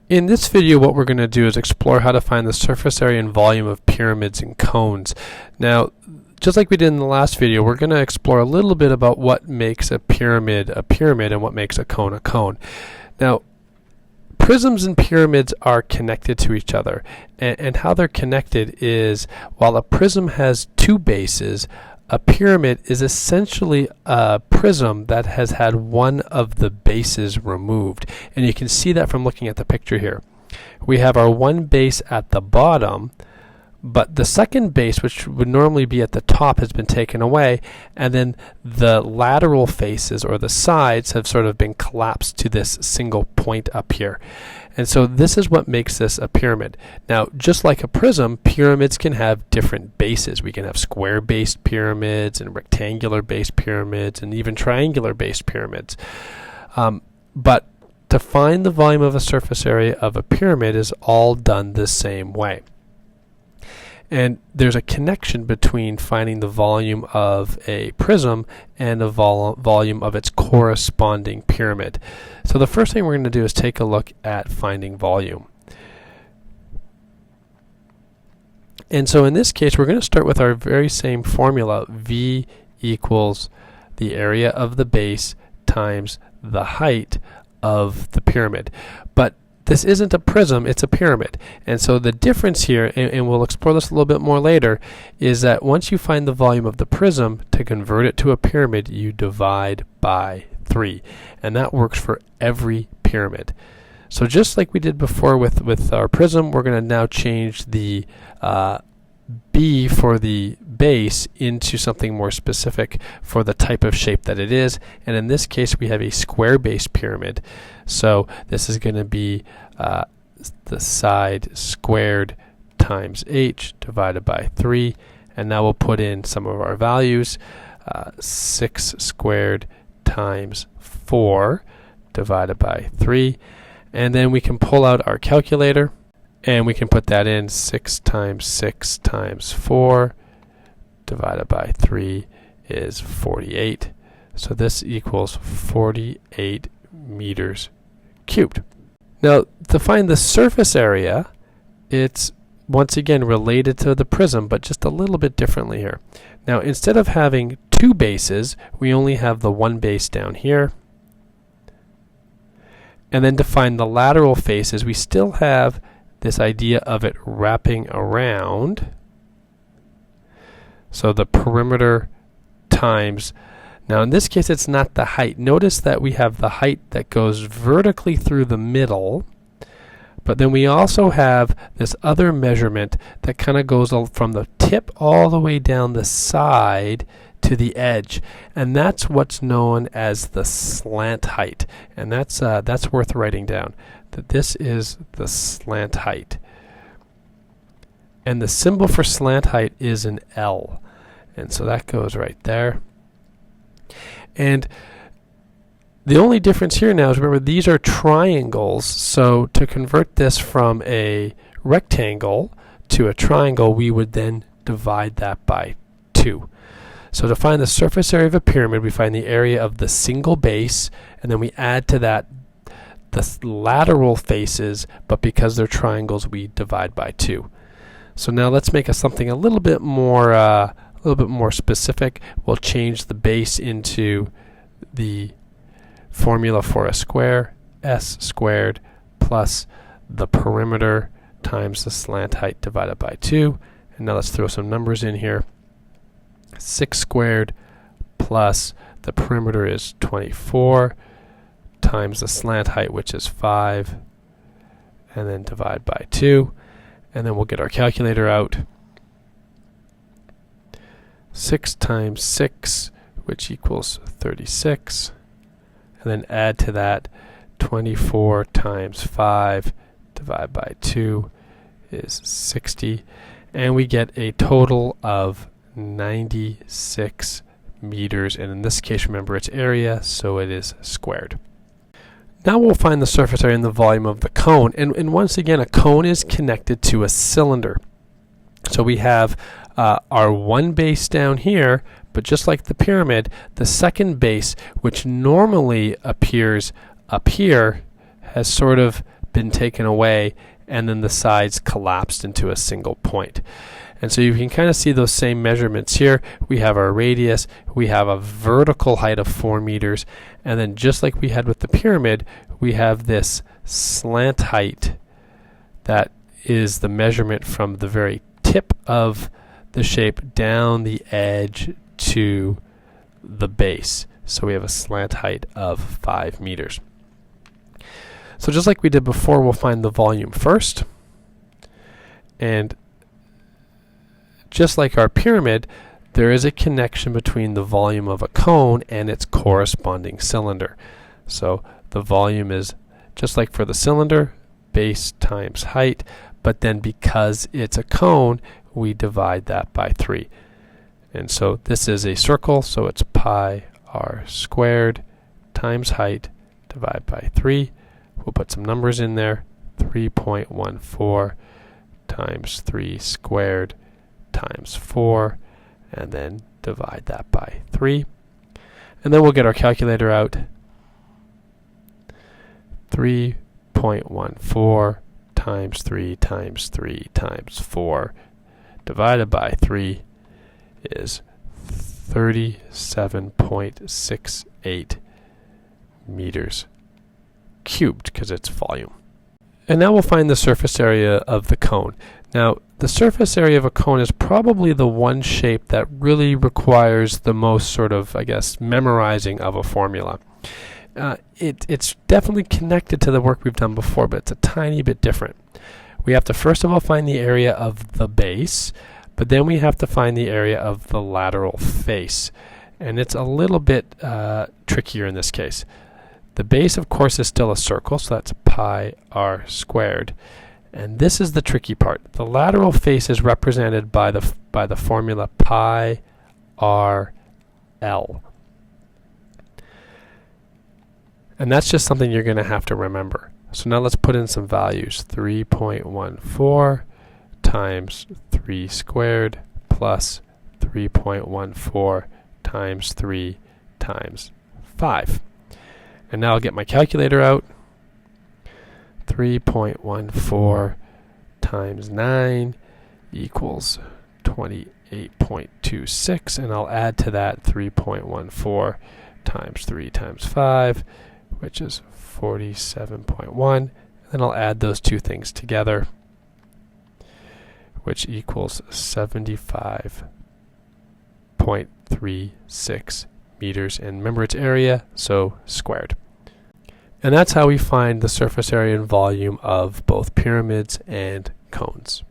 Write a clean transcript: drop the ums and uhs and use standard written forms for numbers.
In this video, what we're going to do is explore how to find the surface area and volume of pyramids and cones. Now, just like we did in the last video, we're going to explore a little bit about what makes a pyramid and what makes a cone a cone. Now, prisms and pyramids are connected to each other, and how they're connected is, while a prism has two bases, a pyramid is essentially a prism that has had one of the bases removed. And you can see that from looking at the picture here. We have our one base at the bottom, but the second base, which would normally be at the top, has been taken away, and then the lateral faces, or the sides, have sort of been collapsed to this single point up here. And so this is what makes this a pyramid. Now, just like a prism, pyramids can have different bases. We can have square-based pyramids and rectangular-based pyramids and even triangular-based pyramids. But to find the volume of a surface area of a pyramid is all done the same way. And there's a connection between finding the volume of a prism and the volume of its corresponding pyramid. So the first thing we're going to do is take a look at finding volume. And so in this case, we're going to start with our very same formula. V equals the area of the base times the height of the pyramid. But this isn't a prism, it's a pyramid. And so the difference here, and we'll explore this a little bit more later, is that once you find the volume of the prism, to convert it to a pyramid, you divide by 3. And that works for every pyramid. So just like we did before with our prism, we're going to now change the B for the base into something more specific for the type of shape that it is. And in this case, we have a square-based pyramid. So this is going to be the side squared times h divided by 3. And now we'll put in some of our values. 6 squared times 4 divided by 3. And then we can pull out our calculator, and we can put that in. 6 times 6 times 4 divided by 3 is 48. So this equals 48 meters cubed. Now, to find the surface area, it's once again related to the prism, but just a little bit differently here. Now, instead of having two bases, we only have the one base down here. And then to find the lateral faces, we still have this idea of it wrapping around. So the perimeter times, now in this case it's not the height. Notice that we have the height that goes vertically through the middle, but then we also have this other measurement that kind of goes from the tip all the way down the side to the edge, and that's what's known as the slant height. And that's worth writing down, that this is the slant height. And the symbol for slant height is an L. And so that goes right there. And the only difference here now is, remember, these are triangles. So to convert this from a rectangle to a triangle, we would then divide that by 2. So to find the surface area of a pyramid, we find the area of the single base, and then we add to that the lateral faces, but because they're triangles, we divide by 2. So now let's make something a little bit more specific. We'll change the base into the formula for a square, s squared plus the perimeter times the slant height divided by 2. And now let's throw some numbers in here. 6 squared plus the perimeter is 24 times the slant height, which is 5, and then divide by 2. And then we'll get our calculator out. 6 times 6, which equals 36. And then add to that 24 times 5 divided by 2 is 60. And we get a total of 96 meters. And in this case, remember, it's area, so it is squared. Now we'll find the surface area and the volume of the cone. And once again, a cone is connected to a cylinder. So we have our one base down here, but just like the pyramid, the second base, which normally appears up here, has sort of been taken away, and then the sides collapsed into a single point. And so you can kind of see those same measurements here. We have our radius, we have a vertical height of 4 meters, and then just like we had with the pyramid, we have this slant height that is the measurement from the very tip of the shape down the edge to the base. So we have a slant height of 5 meters. So just like we did before, we'll find the volume first. And just like our pyramid, there is a connection between the volume of a cone and its corresponding cylinder. So the volume is, just like for the cylinder, base times height, but then because it's a cone, we divide that by 3. And so this is a circle, so it's pi r squared times height divided by 3. We'll put some numbers in there, 3.14 times 3 squared times 4, and then divide that by 3. And then we'll get our calculator out. 3.14 times 3 times 3 times 4 divided by 3 is 37.68 meters cubed, because it's volume. And now we'll find the surface area of the cone. Now, the surface area of a cone is probably the one shape that really requires the most sort of, I guess, memorizing of a formula. It's definitely connected to the work we've done before, but it's a tiny bit different. We have to first of all find the area of the base, but then we have to find the area of the lateral face. And it's a little bit trickier in this case. The base, of course, is still a circle, so that's pi r squared. And this is the tricky part. The lateral face is represented by the formula pi r l. And that's just something you're going to have to remember. So now let's put in some values. 3.14 times 3 squared plus 3.14 times 3 times 5. And now I'll get my calculator out. 3.14 times 9 equals 28.26, and I'll add to that 3.14 times 3 times 5, which is 47.1, and then I'll add those two things together, which equals 75.36 meters. And remember, it's area, so squared. And that's how we find the surface area and volume of both pyramids and cones.